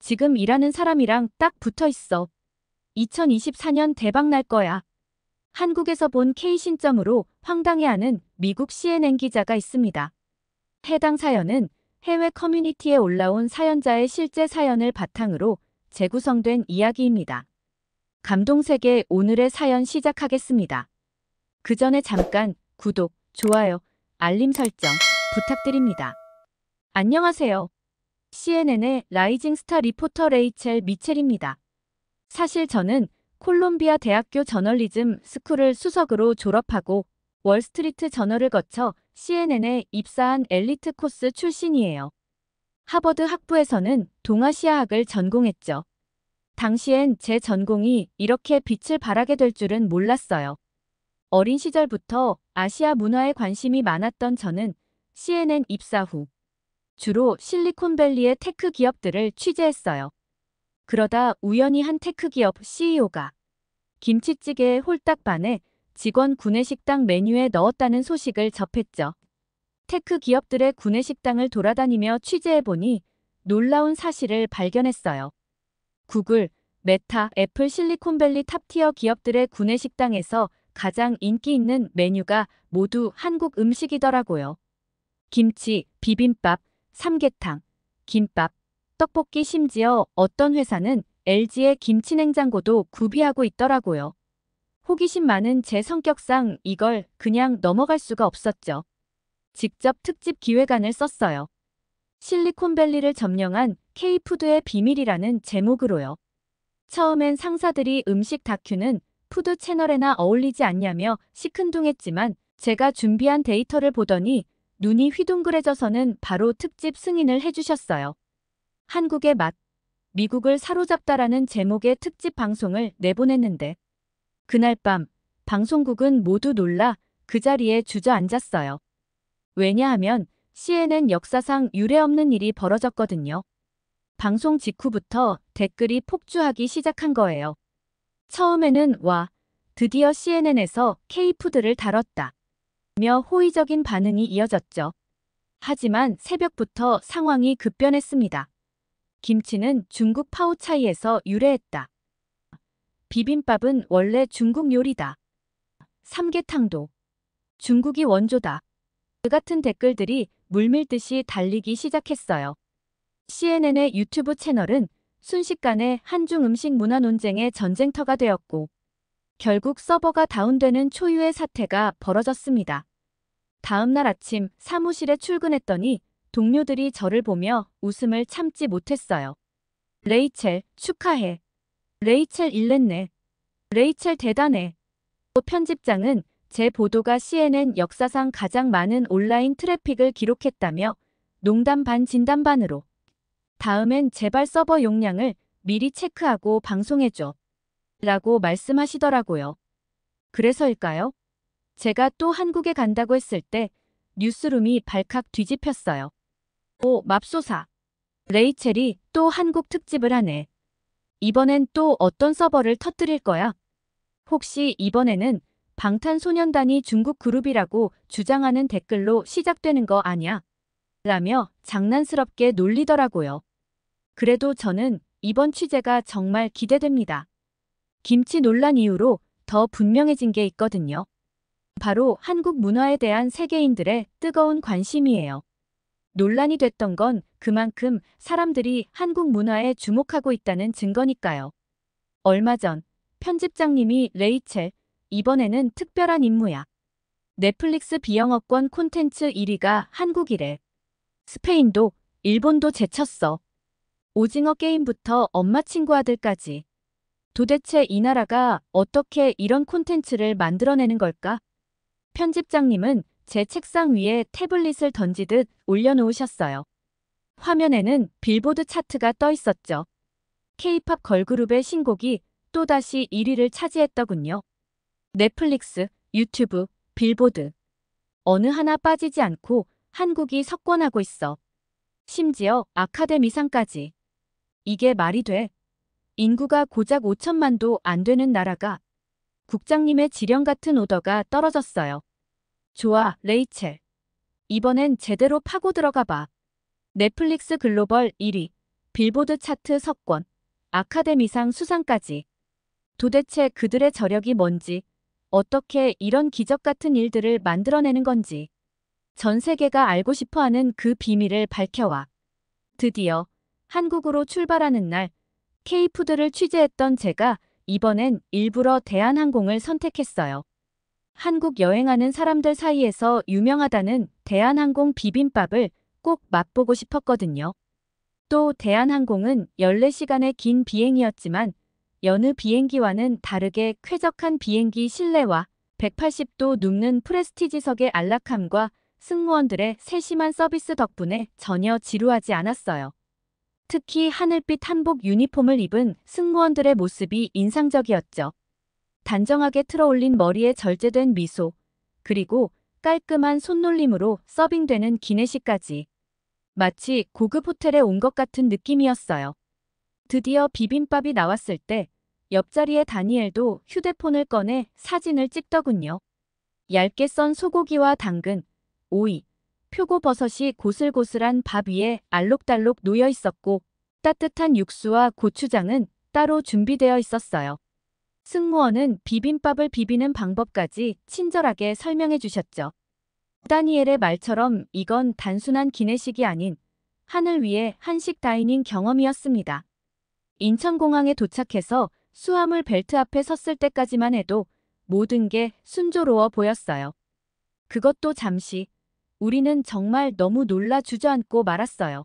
지금 일하는 사람이랑 딱 붙어 있어. 2024년 대박 날 거야. 한국에서 본 K신점으로 황당해하는 미국 CNN 기자가 있습니다. 해당 사연은 해외 커뮤니티에 올라온 사연자의 실제 사연을 바탕으로 재구성된 이야기입니다. 감동세계 오늘의 사연 시작하겠습니다. 그 전에 잠깐 구독, 좋아요, 알림 설정 부탁드립니다. 안녕하세요. CNN의 라이징 스타 리포터 레이첼 미첼입니다. 사실 저는 콜롬비아 대학교 저널리즘 스쿨을 수석으로 졸업하고 월스트리트 저널을 거쳐 CNN에 입사한 엘리트 코스 출신이에요. 하버드 학부에서는 동아시아학을 전공했죠. 당시엔 제 전공이 이렇게 빛을 발하게 될 줄은 몰랐어요. 어린 시절부터 아시아 문화에 관심이 많았던 저는 CNN 입사 후 주로 실리콘밸리의 테크 기업들을 취재했어요. 그러다 우연히 한 테크 기업 CEO가 김치찌개에 홀딱 반해 직원 구내식당 메뉴에 넣었다는 소식을 접했죠. 테크 기업들의 구내식당을 돌아다니며 취재해보니 놀라운 사실을 발견했어요. 구글, 메타, 애플 실리콘밸리 탑티어 기업들의 구내식당에서 가장 인기 있는 메뉴가 모두 한국 음식이더라고요. 김치, 비빔밥, 삼계탕, 김밥, 떡볶이 심지어 어떤 회사는 LG의 김치냉장고도 구비하고 있더라고요. 호기심 많은 제 성격상 이걸 그냥 넘어갈 수가 없었죠. 직접 특집 기획안을 썼어요. 실리콘밸리를 점령한 K푸드의 비밀이라는 제목으로요. 처음엔 상사들이 음식 다큐는 푸드 채널에나 어울리지 않냐며 시큰둥했지만 제가 준비한 데이터를 보더니 눈이 휘둥그레져서는 바로 특집 승인을 해주셨어요. 한국의 맛, 미국을 사로잡다라는 제목의 특집 방송을 내보냈는데 그날 밤 방송국은 모두 놀라 그 자리에 주저앉았어요. 왜냐하면 CNN 역사상 유례없는 일이 벌어졌거든요. 방송 직후부터 댓글이 폭주하기 시작한 거예요. 처음에는 와, 드디어 CNN에서 K푸드를 다뤘다 며 호의적인 반응이 이어졌죠. 하지만 새벽부터 상황이 급변했습니다. 김치는 중국 파오차이에서 유래했다. 비빔밥은 원래 중국 요리다. 삼계탕도 중국이 원조다. 그 같은 댓글들이 물밀듯이 달리기 시작했어요. CNN의 유튜브 채널은 순식간에 한중 음식 문화 논쟁의 전쟁터가 되었고 결국 서버가 다운되는 초유의 사태가 벌어졌습니다. 다음 날 아침 사무실에 출근했더니 동료들이 저를 보며 웃음을 참지 못했어요. 레이첼, 축하해. 레이첼 일냈네. 레이첼 대단해. 또 편집장은 제 보도가 CNN 역사상 가장 많은 온라인 트래픽을 기록했다며 농담 반 진담 반으로 다음엔 제발 서버 용량을 미리 체크하고 방송해줘 라고 말씀하시더라고요. 그래서일까요? 제가 또 한국에 간다고 했을 때 뉴스룸이 발칵 뒤집혔어요. 오, 맙소사. 레이첼이 또 한국 특집을 하네. 이번엔 또 어떤 서버를 터뜨릴 거야? 혹시 이번에는 방탄소년단이 중국 그룹이라고 주장하는 댓글로 시작되는 거 아냐? 라며 장난스럽게 놀리더라고요. 그래도 저는 이번 취재가 정말 기대됩니다. 김치 논란 이후로 더 분명해진 게 있거든요. 바로 한국 문화에 대한 세계인들의 뜨거운 관심이에요. 논란이 됐던 건 그만큼 사람들이 한국 문화에 주목하고 있다는 증거니까요. 얼마 전 편집장님이 레이첼, 이번에는 특별한 임무야. 넷플릭스 비영어권 콘텐츠 1위가 한국이래. 스페인도, 일본도 제쳤어. 오징어 게임부터 엄마 친구 아들까지. 도대체 이 나라가 어떻게 이런 콘텐츠를 만들어내는 걸까? 편집장님은 제 책상 위에 태블릿을 던지듯 올려놓으셨어요. 화면에는 빌보드 차트가 떠 있었죠. K-팝 걸그룹의 신곡이 또다시 1위를 차지했더군요. 넷플릭스, 유튜브, 빌보드. 어느 하나 빠지지 않고 한국이 석권하고 있어. 심지어 아카데미상까지. 이게 말이 돼? 인구가 고작 5천만도 안 되는 나라가 국장님의 지령 같은 오더가 떨어졌어요. 좋아, 레이첼. 이번엔 제대로 파고 들어가 봐. 넷플릭스 글로벌 1위. 빌보드 차트 석권, 아카데미상 수상까지. 도대체 그들의 저력이 뭔지, 어떻게 이런 기적 같은 일들을 만들어내는 건지, 전 세계가 알고 싶어하는 그 비밀을 밝혀와. 드디어 한국으로 출발하는 날, K푸드를 취재했던 제가 이번엔 일부러 대한항공을 선택했어요. 한국 여행하는 사람들 사이에서 유명하다는 대한항공 비빔밥을 꼭 맛보고 싶었거든요. 또 대한항공은 14시간의 긴 비행이었지만 여느 비행기와는 다르게 쾌적한 비행기 실내와 180도 눕는 프레스티지석의 안락함과 승무원들의 세심한 서비스 덕분에 전혀 지루하지 않았어요. 특히 하늘빛 한복 유니폼을 입은 승무원들의 모습이 인상적이었죠. 단정하게 틀어올린 머리에 절제된 미소, 그리고 깔끔한 손놀림으로 서빙되는 기내식까지. 마치 고급 호텔에 온 것 같은 느낌이었어요. 드디어 비빔밥이 나왔을 때 옆자리의 다니엘도 휴대폰을 꺼내 사진을 찍더군요. 얇게 썬 소고기와 당근, 오이, 표고버섯이 고슬고슬한 밥 위에 알록달록 놓여 있었고 따뜻한 육수와 고추장은 따로 준비되어 있었어요. 승무원은 비빔밥을 비비는 방법까지 친절하게 설명해 주셨죠. 다니엘의 말처럼 이건 단순한 기내식이 아닌 하늘 위의 한식 다이닝 경험이었습니다. 인천공항에 도착해서 수화물 벨트 앞에 섰을 때까지만 해도 모든 게 순조로워 보였어요. 그것도 잠시. 우리는 정말 너무 놀라 주저앉고 말았어요.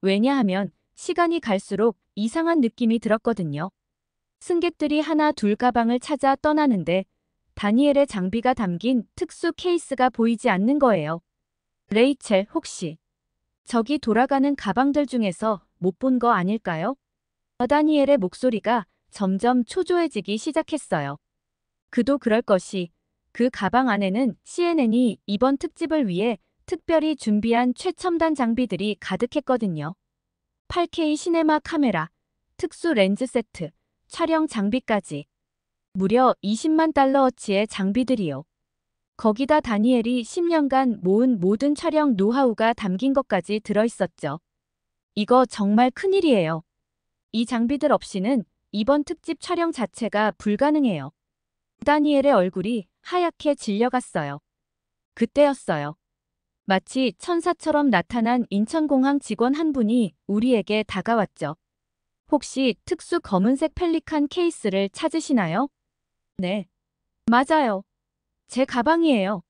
왜냐하면 시간이 갈수록 이상한 느낌이 들었거든요. 승객들이 하나 둘 가방을 찾아 떠나는데 다니엘의 장비가 담긴 특수 케이스가 보이지 않는 거예요. 레이첼, 혹시 저기 돌아가는 가방들 중에서 못 본 거 아닐까요? 다니엘의 목소리가 점점 초조해지기 시작했어요. 그도 그럴 것이. 그 가방 안에는 CNN이 이번 특집을 위해 특별히 준비한 최첨단 장비들이 가득했거든요. 8K 시네마 카메라, 특수 렌즈 세트, 촬영 장비까지. 무려 20만 달러어치의 장비들이요. 거기다 다니엘이 10년간 모은 모든 촬영 노하우가 담긴 것까지 들어있었죠. 이거 정말 큰일이에요. 이 장비들 없이는 이번 특집 촬영 자체가 불가능해요. 다니엘의 얼굴이 하얗게 질려갔어요. 그때였어요. 마치 천사처럼 나타난 인천공항 직원 한 분이 우리에게 다가왔죠. 혹시 특수 검은색 펠리칸 케이스를 찾으시나요? 네. 맞아요. 제 가방이에요.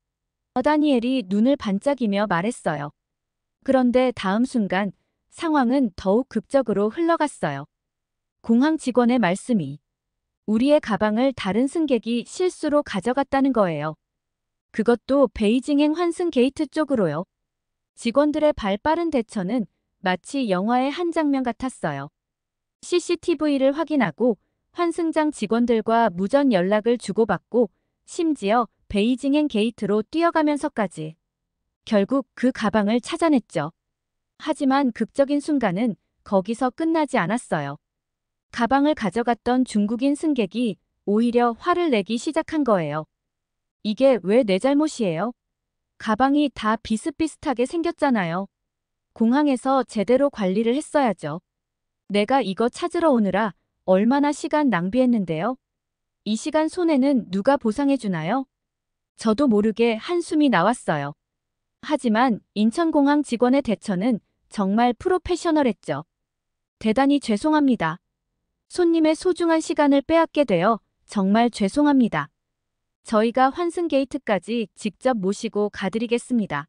다니엘이 눈을 반짝이며 말했어요. 그런데 다음 순간 상황은 더욱 극적으로 흘러갔어요. 공항 직원의 말씀이 우리의 가방을 다른 승객이 실수로 가져갔다는 거예요. 그것도 베이징행 환승 게이트 쪽으로요. 직원들의 발 빠른 대처는 마치 영화의 한 장면 같았어요. CCTV를 확인하고 환승장 직원들과 무전 연락을 주고받고 심지어 베이징행 게이트로 뛰어가면서까지. 결국 그 가방을 찾아냈죠. 하지만 극적인 순간은 거기서 끝나지 않았어요. 가방을 가져갔던 중국인 승객이 오히려 화를 내기 시작한 거예요. 이게 왜 내 잘못이에요? 가방이 다 비슷비슷하게 생겼잖아요. 공항에서 제대로 관리를 했어야죠. 내가 이거 찾으러 오느라 얼마나 시간 낭비했는데요. 이 시간 손해는 누가 보상해 주나요? 저도 모르게 한숨이 나왔어요. 하지만 인천공항 직원의 대처는 정말 프로페셔널했죠. 대단히 죄송합니다. 손님의 소중한 시간을 빼앗게 되어 정말 죄송합니다. 저희가 환승 게이트까지 직접 모시고 가드리겠습니다.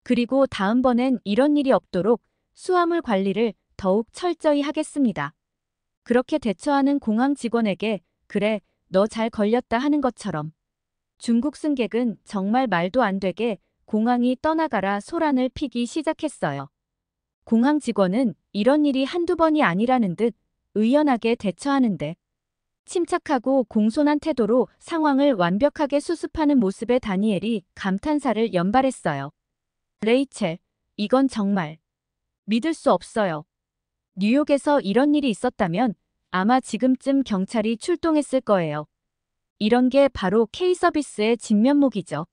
그리고 다음번엔 이런 일이 없도록 수화물 관리를 더욱 철저히 하겠습니다. 그렇게 대처하는 공항 직원에게 그래, 너 잘 걸렸다 하는 것처럼 중국 승객은 정말 말도 안 되게 공항이 떠나가라 소란을 피기 시작했어요. 공항 직원은 이런 일이 한두 번이 아니라는 듯 의연하게 대처하는데 침착하고 공손한 태도로 상황을 완벽하게 수습하는 모습에 다니엘이 감탄사를 연발했어요. 레이첼, 이건 정말 믿을 수 없어요. 뉴욕에서 이런 일이 있었다면 아마 지금쯤 경찰이 출동했을 거예요. 이런 게 바로 K서비스의 진면목이죠.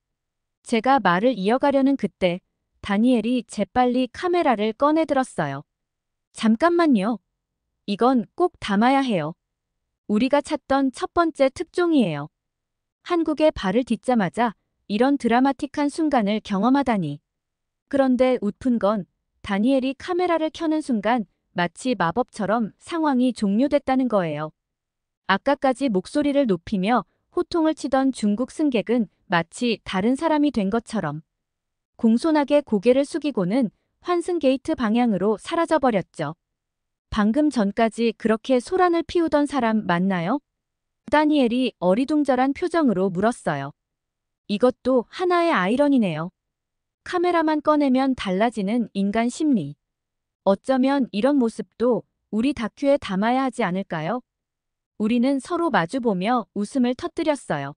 제가 말을 이어가려는 그때 다니엘이 재빨리 카메라를 꺼내들었어요. 잠깐만요. 이건 꼭 담아야 해요. 우리가 찾던 첫 번째 특종이에요. 한국에 발을 딛자마자 이런 드라마틱한 순간을 경험하다니. 그런데 웃픈 건 다니엘이 카메라를 켜는 순간 마치 마법처럼 상황이 종료됐다는 거예요. 아까까지 목소리를 높이며 호통을 치던 중국 승객은 마치 다른 사람이 된 것처럼 공손하게 고개를 숙이고는 환승 게이트 방향으로 사라져버렸죠. 방금 전까지 그렇게 소란을 피우던 사람 맞나요? 다니엘이 어리둥절한 표정으로 물었어요. 이것도 하나의 아이러니네요. 카메라만 꺼내면 달라지는 인간 심리. 어쩌면 이런 모습도 우리 다큐에 담아야 하지 않을까요? 우리는 서로 마주보며 웃음을 터뜨렸어요.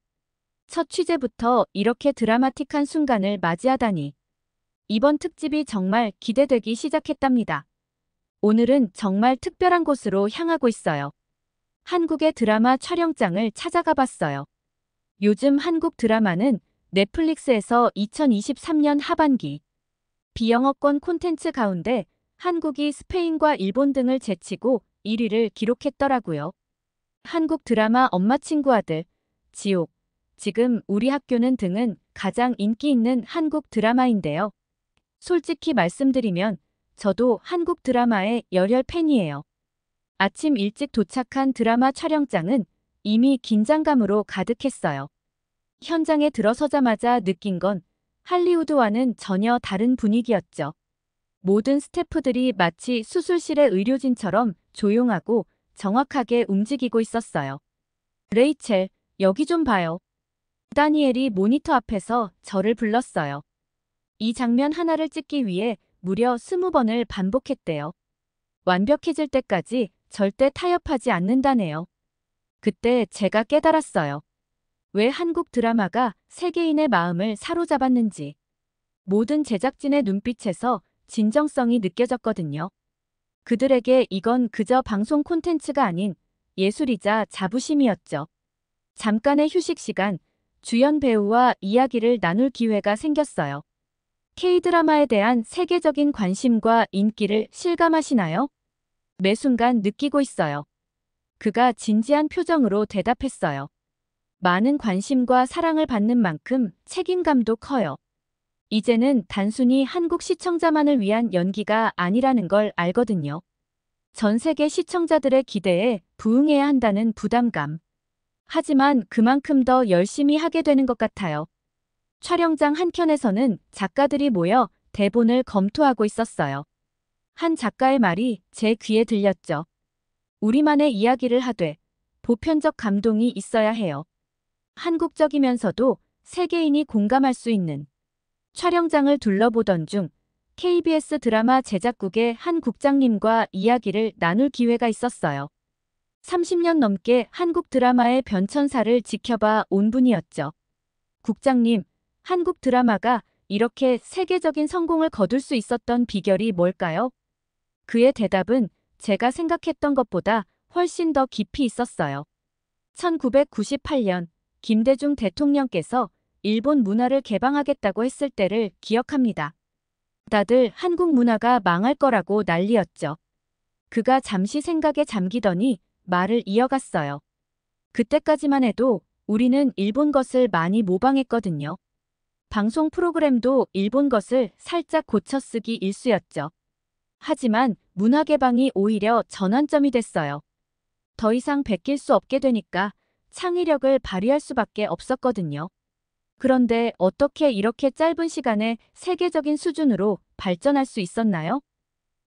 첫 취재부터 이렇게 드라마틱한 순간을 맞이하다니. 이번 특집이 정말 기대되기 시작했답니다. 오늘은 정말 특별한 곳으로 향하고 있어요. 한국의 드라마 촬영장을 찾아가 봤어요. 요즘 한국 드라마는 넷플릭스에서 2023년 하반기 비영어권 콘텐츠 가운데 한국이 스페인과 일본 등을 제치고 1위를 기록했더라고요. 한국 드라마 엄마 친구 아들, 지옥, 지금 우리 학교는 등은 가장 인기 있는 한국 드라마인데요. 솔직히 말씀드리면 저도 한국 드라마의 열혈 팬이에요. 아침 일찍 도착한 드라마 촬영장은 이미 긴장감으로 가득했어요. 현장에 들어서자마자 느낀 건 할리우드와는 전혀 다른 분위기였죠. 모든 스태프들이 마치 수술실의 의료진처럼 조용하고 정확하게 움직이고 있었어요. 레이첼, 여기 좀 봐요. 다니엘이 모니터 앞에서 저를 불렀어요. 이 장면 하나를 찍기 위해 무려 20번을 반복했대요. 완벽해질 때까지 절대 타협하지 않는다네요. 그때 제가 깨달았어요. 왜 한국 드라마가 세계인의 마음을 사로잡았는지. 모든 제작진의 눈빛에서 진정성이 느껴졌거든요. 그들에게 이건 그저 방송 콘텐츠가 아닌 예술이자 자부심이었죠. 잠깐의 휴식 시간, 주연 배우와 이야기를 나눌 기회가 생겼어요. K-드라마에 대한 세계적인 관심과 인기를 실감하시나요? 매 순간 느끼고 있어요. 그가 진지한 표정으로 대답했어요. 많은 관심과 사랑을 받는 만큼 책임감도 커요. 이제는 단순히 한국 시청자만을 위한 연기가 아니라는 걸 알거든요. 전 세계 시청자들의 기대에 부응해야 한다는 부담감. 하지만 그만큼 더 열심히 하게 되는 것 같아요. 촬영장 한켠에서는 작가들이 모여 대본을 검토하고 있었어요. 한 작가의 말이 제 귀에 들렸죠. 우리만의 이야기를 하되 보편적 감동이 있어야 해요. 한국적이면서도 세계인이 공감할 수 있는. 촬영장을 둘러보던 중 KBS 드라마 제작국의 한 국장님과 이야기를 나눌 기회가 있었어요. 30년 넘게 한국 드라마의 변천사를 지켜봐 온 분이었죠. 국장님, 한국 드라마가 이렇게 세계적인 성공을 거둘 수 있었던 비결이 뭘까요? 그의 대답은 제가 생각했던 것보다 훨씬 더 깊이 있었어요. 1998년 김대중 대통령께서 일본 문화를 개방하겠다고 했을 때를 기억합니다. 다들 한국 문화가 망할 거라고 난리였죠. 그가 잠시 생각에 잠기더니 말을 이어갔어요. 그때까지만 해도 우리는 일본 것을 많이 모방했거든요. 방송 프로그램도 일본 것을 살짝 고쳐쓰기 일쑤였죠. 하지만 문화 개방이 오히려 전환점이 됐어요. 더 이상 베낄 수 없게 되니까 창의력을 발휘할 수밖에 없었거든요. 그런데 어떻게 이렇게 짧은 시간에 세계적인 수준으로 발전할 수 있었나요?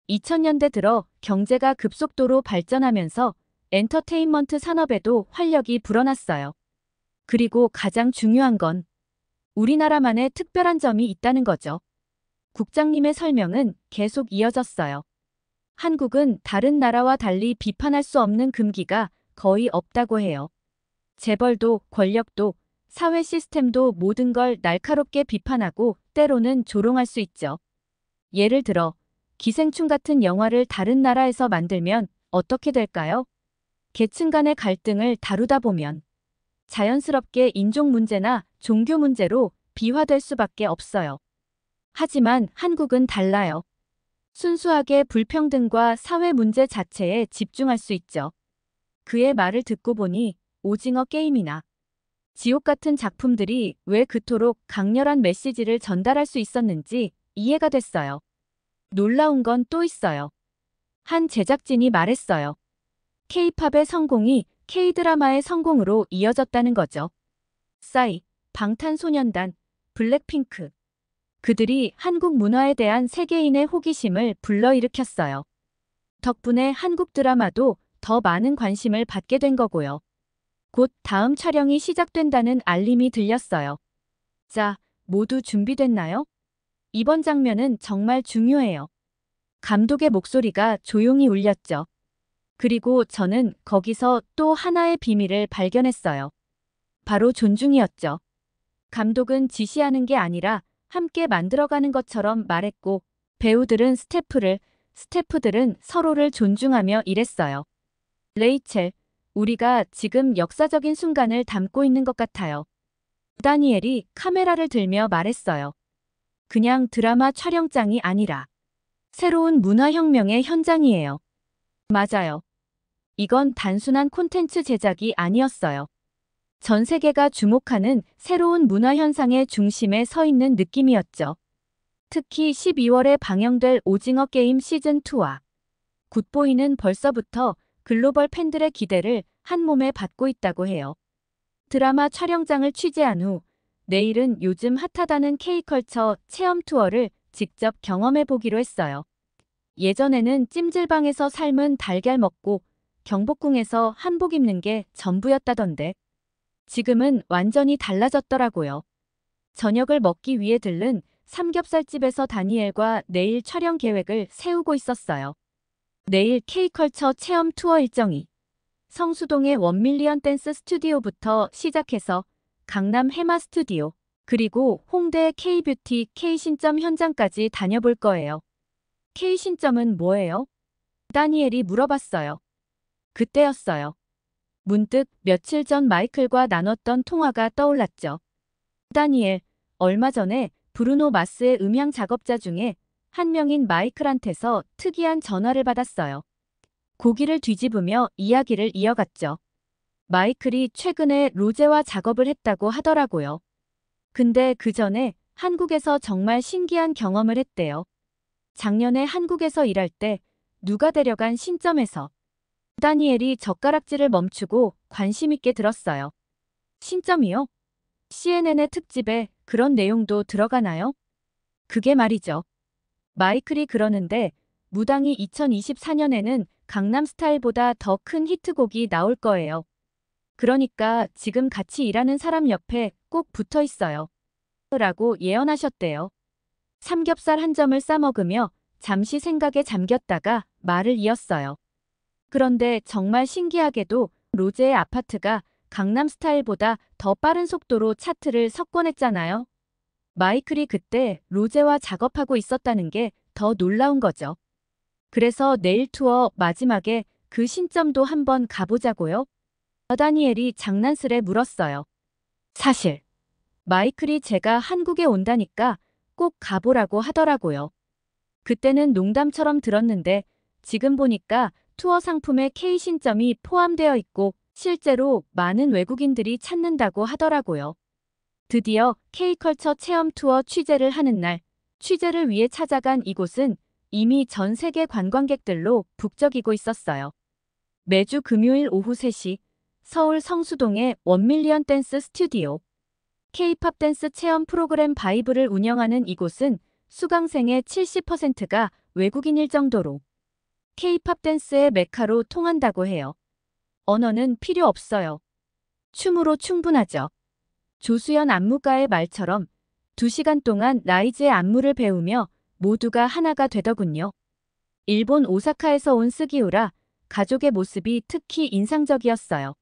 2000년대 들어 경제가 급속도로 발전하면서 엔터테인먼트 산업에도 활력이 불어났어요. 그리고 가장 중요한 건 우리나라만의 특별한 점이 있다는 거죠. 국장님의 설명은 계속 이어졌어요. 한국은 다른 나라와 달리 비판할 수 없는 금기가 거의 없다고 해요. 재벌도 권력도 사회 시스템도 모든 걸 날카롭게 비판하고 때로는 조롱할 수 있죠. 예를 들어 기생충 같은 영화를 다른 나라에서 만들면 어떻게 될까요? 계층 간의 갈등을 다루다 보면 자연스럽게 인종 문제나 종교 문제로 비화될 수밖에 없어요. 하지만 한국은 달라요. 순수하게 불평등과 사회 문제 자체에 집중할 수 있죠. 그의 말을 듣고 보니 오징어 게임이나 지옥 같은 작품들이 왜 그토록 강렬한 메시지를 전달할 수 있었는지 이해가 됐어요. 놀라운 건 또 있어요. 한 제작진이 말했어요. K-팝의 성공이 K-드라마의 성공으로 이어졌다는 거죠. 싸이, 방탄소년단, 블랙핑크. 그들이 한국 문화에 대한 세계인의 호기심을 불러일으켰어요. 덕분에 한국 드라마도 더 많은 관심을 받게 된 거고요. 곧 다음 촬영이 시작된다는 알림이 들렸어요. 자, 모두 준비됐나요? 이번 장면은 정말 중요해요. 감독의 목소리가 조용히 울렸죠. 그리고 저는 거기서 또 하나의 비밀을 발견했어요. 바로 존중이었죠. 감독은 지시하는 게 아니라 함께 만들어가는 것처럼 말했고, 배우들은 스태프들은 서로를 존중하며 일했어요. 레이첼, 우리가 지금 역사적인 순간을 담고 있는 것 같아요. 다니엘이 카메라를 들며 말했어요. 그냥 드라마 촬영장이 아니라 새로운 문화혁명의 현장이에요. 맞아요. 이건 단순한 콘텐츠 제작이 아니었어요. 전 세계가 주목하는 새로운 문화 현상의 중심에 서 있는 느낌이었죠. 특히 12월에 방영될 오징어 게임 시즌2와 굿보이는 벌써부터 글로벌 팬들의 기대를 한 몸에 받고 있다고 해요. 드라마 촬영장을 취재한 후 내일은 요즘 핫하다는 K컬처 체험 투어를 직접 경험해 보기로 했어요. 예전에는 찜질방에서 삶은 달걀 먹고 경복궁에서 한복 입는 게 전부였다던데 지금은 완전히 달라졌더라고요. 저녁을 먹기 위해 들른 삼겹살집에서 다니엘과 내일 촬영 계획을 세우고 있었어요. 내일 K컬처 체험 투어 일정이 성수동의 1밀리언 댄스 스튜디오부터 시작해서 강남 해마 스튜디오, 그리고 홍대 K뷰티 K신점 현장까지 다녀볼 거예요. K신점은 뭐예요? 다니엘이 물어봤어요. 그때였어요. 문득 며칠 전 마이클과 나눴던 통화가 떠올랐죠. 다니엘, 얼마 전에 브루노 마스의 음향 작업자 중에 한 명인 마이클한테서 특이한 전화를 받았어요. 고기를 뒤집으며 이야기를 이어갔죠. 마이클이 최근에 로제와 작업을 했다고 하더라고요. 근데 그 전에 한국에서 정말 신기한 경험을 했대요. 작년에 한국에서 일할 때 누가 데려간 신점에서 다니엘이 젓가락질을 멈추고 관심 있게 들었어요. 신점이요? CNN의 특집에 그런 내용도 들어가나요? 그게 말이죠. 마이클이 그러는데 무당이 2024년에는 강남스타일보다 더 큰 히트곡이 나올 거예요. 그러니까 지금 같이 일하는 사람 옆에 꼭 붙어 있어요. 라고 예언하셨대요. 삼겹살 한 점을 싸먹으며 잠시 생각에 잠겼다가 말을 이었어요. 그런데 정말 신기하게도 로제의 아파트가 강남스타일보다 더 빠른 속도로 차트를 석권했잖아요. 마이클이 그때 로제와 작업하고 있었다는 게 더 놀라운 거죠. 그래서 내일 투어 마지막에 그 신점도 한번 가보자고요. 다니엘이 장난스레 물었어요. 사실 마이클이 제가 한국에 온다니까 꼭 가보라고 하더라고요. 그때는 농담처럼 들었는데 지금 보니까 투어 상품에 K신점이 포함되어 있고 실제로 많은 외국인들이 찾는다고 하더라고요. 드디어 K컬처 체험 투어 취재를 하는 날, 취재를 위해 찾아간 이곳은 이미 전 세계 관광객들로 북적이고 있었어요. 매주 금요일 오후 3시 서울 성수동의 1밀리언 댄스 스튜디오, K-팝 댄스 체험 프로그램 바이브를 운영하는 이곳은 수강생의 70%가 외국인일 정도로 K-팝 댄스의 메카로 통한다고 해요. 언어는 필요 없어요. 춤으로 충분하죠. 조수연 안무가의 말처럼 2시간 동안 라이즈의 안무를 배우며 모두가 하나가 되더군요. 일본 오사카에서 온 스기우라 가족의 모습이 특히 인상적이었어요.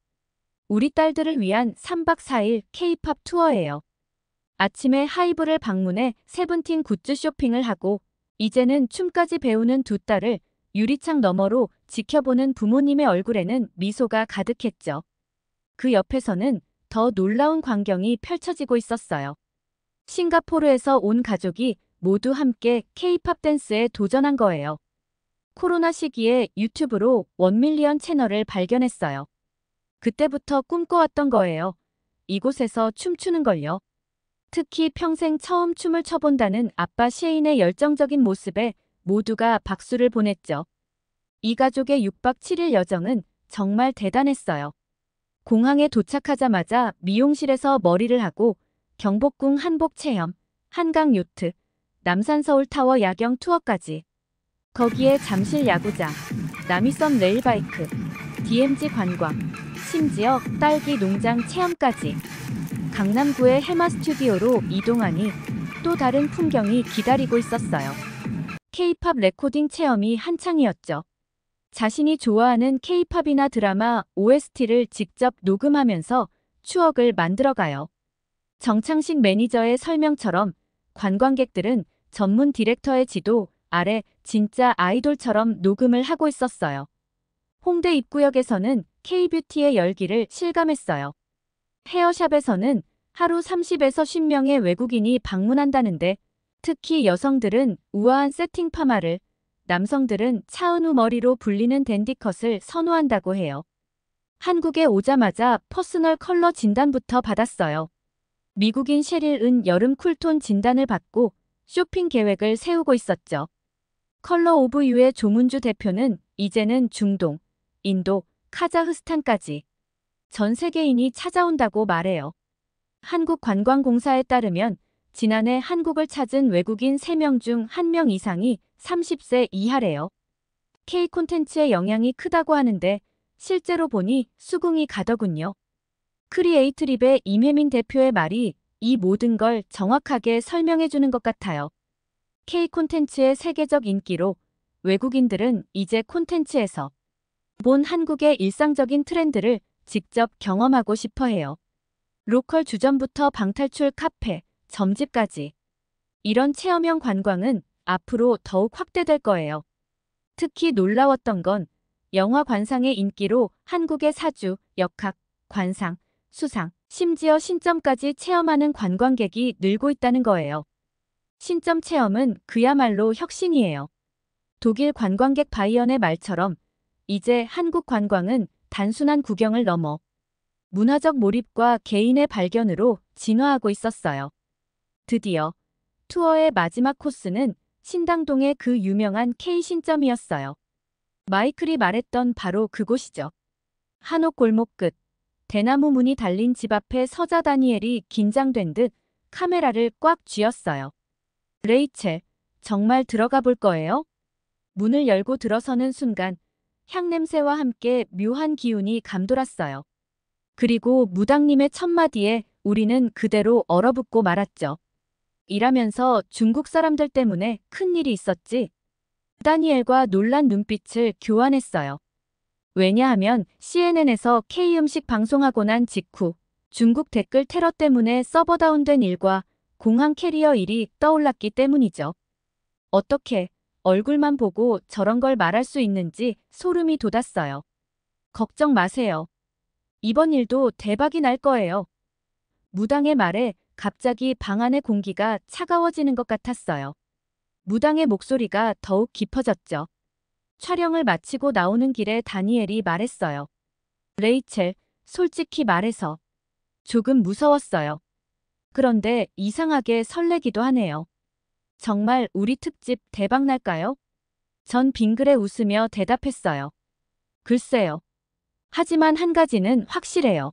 우리 딸들을 위한 3박 4일 K-팝 투어예요. 아침에 하이브를 방문해 세븐틴 굿즈 쇼핑을 하고 이제는 춤까지 배우는 두 딸을 유리창 너머로 지켜보는 부모님의 얼굴에는 미소가 가득했죠. 그 옆에서는 더 놀라운 광경이 펼쳐지고 있었어요. 싱가포르에서 온 가족이 모두 함께 K-팝 댄스에 도전한 거예요. 코로나 시기에 유튜브로 1밀리언 채널을 발견했어요. 그때부터 꿈꿔왔던 거예요. 이곳에서 춤추는 걸요. 특히 평생 처음 춤을 춰본다는 아빠 셰인의 열정적인 모습에 모두가 박수를 보냈죠. 이 가족의 6박 7일 여정은 정말 대단했어요. 공항에 도착하자마자 미용실에서 머리를 하고 경복궁 한복 체험, 한강 요트, 남산 서울타워 야경 투어까지. 거기에 잠실 야구장, 남이섬 레일바이크, DMZ 관광, 심지어 딸기 농장 체험까지. 강남구의 해마 스튜디오로 이동하니 또 다른 풍경이 기다리고 있었어요. K-팝 레코딩 체험이 한창이었죠. 자신이 좋아하는 K-팝이나 드라마 OST를 직접 녹음하면서 추억을 만들어가요. 정창식 매니저의 설명처럼 관광객들은 전문 디렉터의 지도 아래 진짜 아이돌처럼 녹음을 하고 있었어요. 홍대 입구역에서는 K-뷰티의 열기를 실감했어요. 헤어샵에서는 하루 30에서 50명의 외국인이 방문한다는데 특히 여성들은 우아한 세팅 파마를, 남성들은 차은우 머리로 불리는 댄디컷을 선호한다고 해요. 한국에 오자마자 퍼스널 컬러 진단부터 받았어요. 미국인 셰릴 은 여름 쿨톤 진단을 받고 쇼핑 계획을 세우고 있었죠. 컬러 오브 유의 조문주 대표는 이제는 중동, 인도, 카자흐스탄까지 전 세계인이 찾아온다고 말해요. 한국관광공사에 따르면 지난해 한국을 찾은 외국인 3명 중 1명 이상이 30세 이하래요. K 콘텐츠의 영향이 크다고 하는데 실제로 보니 수긍이 가더군요. 크리에이트립의 임혜민 대표의 말이 이 모든 걸 정확하게 설명해주는 것 같아요. K 콘텐츠의 세계적 인기로 외국인들은 이제 콘텐츠에서 본 한국의 일상적인 트렌드를 직접 경험하고 싶어 해요. 로컬 주점부터 방탈출 카페, 점집까지. 이런 체험형 관광은 앞으로 더욱 확대될 거예요. 특히 놀라웠던 건 영화 관상의 인기로 한국의 사주, 역학, 관상, 수상, 심지어 신점까지 체험하는 관광객이 늘고 있다는 거예요. 신점 체험은 그야말로 혁신이에요. 독일 관광객 바이언의 말처럼 이제 한국 관광은 단순한 구경을 넘어 문화적 몰입과 개인의 발견으로 진화하고 있었어요. 드디어 투어의 마지막 코스는 신당동의 그 유명한 K신점이었어요. 마이클이 말했던 바로 그곳이죠. 한옥 골목 끝, 대나무 문이 달린 집 앞에 서자 다니엘이 긴장된 듯 카메라를 꽉 쥐었어요. 레이첼, 정말 들어가 볼 거예요? 문을 열고 들어서는 순간 향냄새와 함께 묘한 기운이 감돌았어요. 그리고 무당님의 첫마디에 우리는 그대로 얼어붙고 말았죠. 일하면서 중국 사람들 때문에 큰일이 있었지. 다니엘과 놀란 눈빛을 교환했어요. 왜냐하면 CNN에서 K음식 방송하고 난 직후 중국 댓글 테러 때문에 서버 다운된 일과 공항 캐리어 일이 떠올랐기 때문이죠. 어떻게 얼굴만 보고 저런 걸 말할 수 있는지 소름이 돋았어요. 걱정 마세요. 이번 일도 대박이 날 거예요. 무당의 말에 갑자기 방 안의 공기가 차가워지는 것 같았어요. 무당의 목소리가 더욱 깊어졌죠. 촬영을 마치고 나오는 길에 다니엘이 말했어요. 레이첼, 솔직히 말해서 조금 무서웠어요. 그런데 이상하게 설레기도 하네요. 정말 우리 특집 대박 날까요? 전 빙그레 웃으며 대답했어요. 글쎄요. 하지만 한 가지는 확실해요.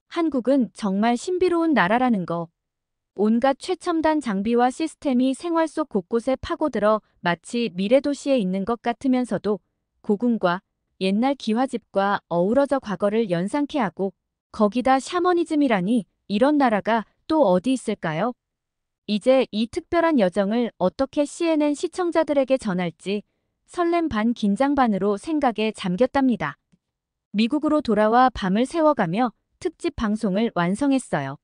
한국은 정말 신비로운 나라라는 거. 온갖 최첨단 장비와 시스템이 생활 속 곳곳에 파고들어 마치 미래도시에 있는 것 같으면서도 고궁과 옛날 기와집과 어우러져 과거를 연상케 하고 거기다 샤머니즘이라니 이런 나라가 또 어디 있을까요? 이제 이 특별한 여정을 어떻게 CNN 시청자들에게 전할지 설렘 반 긴장 반으로 생각에 잠겼답니다. 미국으로 돌아와 밤을 새워가며 특집 방송을 완성했어요.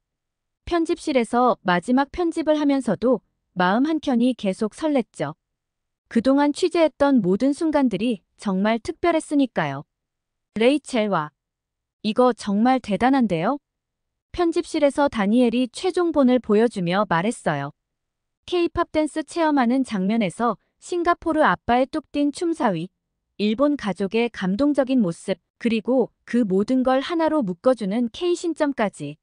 편집실에서 마지막 편집을 하면서도 마음 한켠이 계속 설렜죠. 그동안 취재했던 모든 순간들이 정말 특별했으니까요. 레이첼과 이거 정말 대단한데요? 편집실에서 다니엘이 최종본을 보여주며 말했어요. K-팝 댄스 체험하는 장면에서 싱가포르 아빠의 뚝 뛴 춤사위, 일본 가족의 감동적인 모습, 그리고 그 모든 걸 하나로 묶어주는 K-신점까지.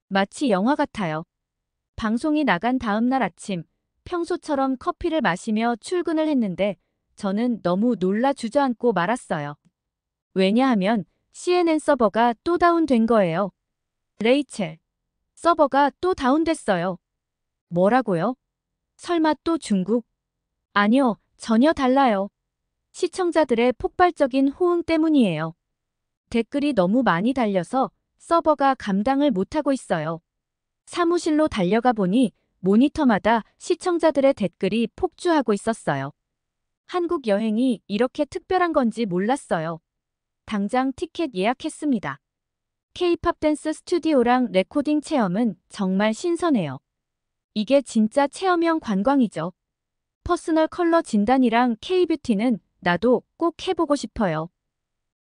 마치 영화 같아요. 방송이 나간 다음 날 아침, 평소처럼 커피를 마시며 출근을 했는데 저는 너무 놀라 주저앉고 말았어요. 왜냐하면 CNN 서버가 또 다운된 거예요. 레이첼, 서버가 또 다운됐어요. 뭐라고요? 설마 또 중국? 아니요, 전혀 달라요. 시청자들의 폭발적인 호응 때문이에요. 댓글이 너무 많이 달려서 서버가 감당을 못하고 있어요. 사무실로 달려가 보니 모니터마다 시청자들의 댓글이 폭주하고 있었어요. 한국 여행이 이렇게 특별한 건지 몰랐어요. 당장 티켓 예약했습니다. K-팝 댄스 스튜디오랑 레코딩 체험은 정말 신선해요. 이게 진짜 체험형 관광이죠. 퍼스널 컬러 진단이랑 K-뷰티는 나도 꼭 해보고 싶어요.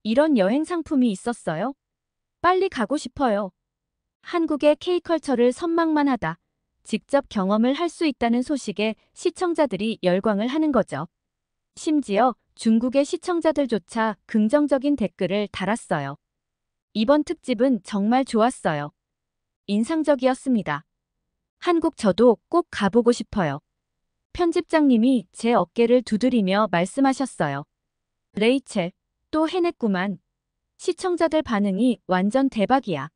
이런 여행 상품이 있었어요? 빨리 가고 싶어요. 한국의 K-컬처를 선망만 하다 직접 경험을 할 수 있다는 소식에 시청자들이 열광을 하는 거죠. 심지어 중국의 시청자들조차 긍정적인 댓글을 달았어요. 이번 특집은 정말 좋았어요. 인상적이었습니다. 한국 저도 꼭 가보고 싶어요. 편집장님이 제 어깨를 두드리며 말씀하셨어요. 레이첼, 또 해냈구만. 시청자들 반응이 완전 대박이야.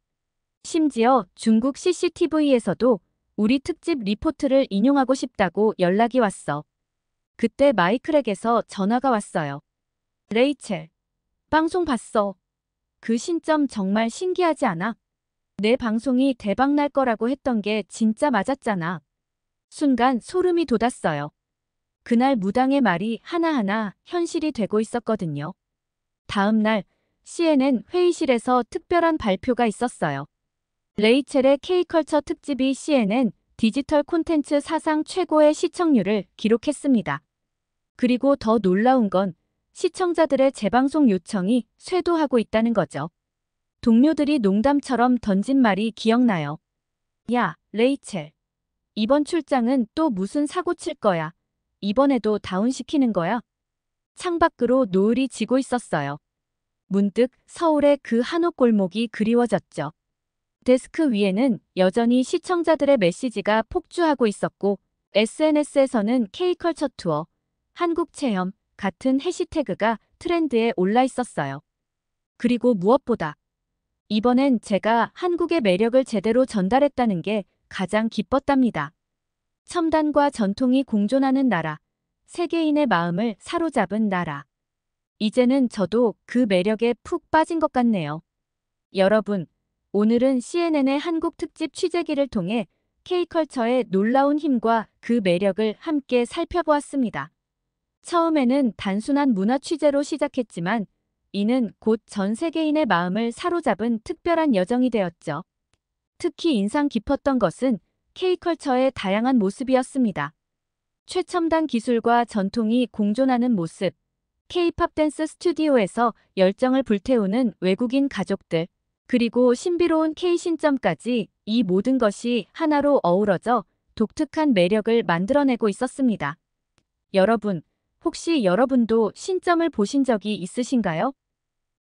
심지어 중국 CCTV에서도 우리 특집 리포트를 인용하고 싶다고 연락이 왔어. 그때 마이클에게서 전화가 왔어요. 레이첼, 방송 봤어. 그 신점 정말 신기하지 않아? 내 방송이 대박 날 거라고 했던 게 진짜 맞았잖아. 순간 소름이 돋았어요. 그날 무당의 말이 하나하나 현실이 되고 있었거든요. 다음 날 CNN 회의실에서 특별한 발표가 있었어요. 레이첼의 K컬처 특집이 CNN 디지털 콘텐츠 사상 최고의 시청률을 기록했습니다. 그리고 더 놀라운 건 시청자들의 재방송 요청이 쇄도하고 있다는 거죠. 동료들이 농담처럼 던진 말이 기억나요. 야, 레이첼. 이번 출장은 또 무슨 사고 칠 거야. 이번에도 다운시키는 거야. 창밖으로 노을이 지고 있었어요. 문득 서울의 그 한옥 골목이 그리워졌죠. 데스크 위에는 여전히 시청자들의 메시지가 폭주하고 있었고 SNS에서는 K컬처 투어, 한국 체험 같은 해시태그가 트렌드에 올라 있었어요. 그리고 무엇보다 이번엔 제가 한국의 매력을 제대로 전달했다는 게 가장 기뻤답니다. 첨단과 전통이 공존하는 나라, 세계인의 마음을 사로잡은 나라. 이제는 저도 그 매력에 푹 빠진 것 같네요. 여러분, 오늘은 CNN의 한국 특집 취재기를 통해 K컬처의 놀라운 힘과 그 매력을 함께 살펴보았습니다. 처음에는 단순한 문화 취재로 시작했지만 이는 곧 전 세계인의 마음을 사로잡은 특별한 여정이 되었죠. 특히 인상 깊었던 것은 K컬처의 다양한 모습이었습니다. 최첨단 기술과 전통이 공존하는 모습, K-팝 댄스 스튜디오에서 열정을 불태우는 외국인 가족들, 그리고 신비로운 K-신점까지 이 모든 것이 하나로 어우러져 독특한 매력을 만들어내고 있었습니다. 여러분, 혹시 여러분도 신점을 보신 적이 있으신가요?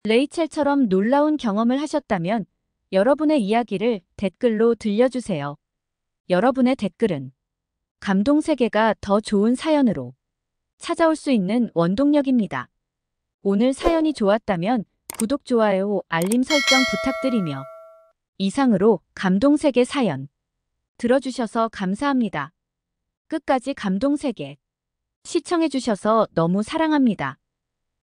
레이첼처럼 놀라운 경험을 하셨다면 여러분의 이야기를 댓글로 들려주세요. 여러분의 댓글은 감동 세계가 더 좋은 사연으로 찾아올 수 있는 원동력입니다. 오늘 사연이 좋았다면 구독, 좋아요, 알림 설정 부탁드리며 이상으로 감동세계 사연 들어주셔서 감사합니다. 끝까지 감동세계 시청해주셔서 너무 사랑합니다.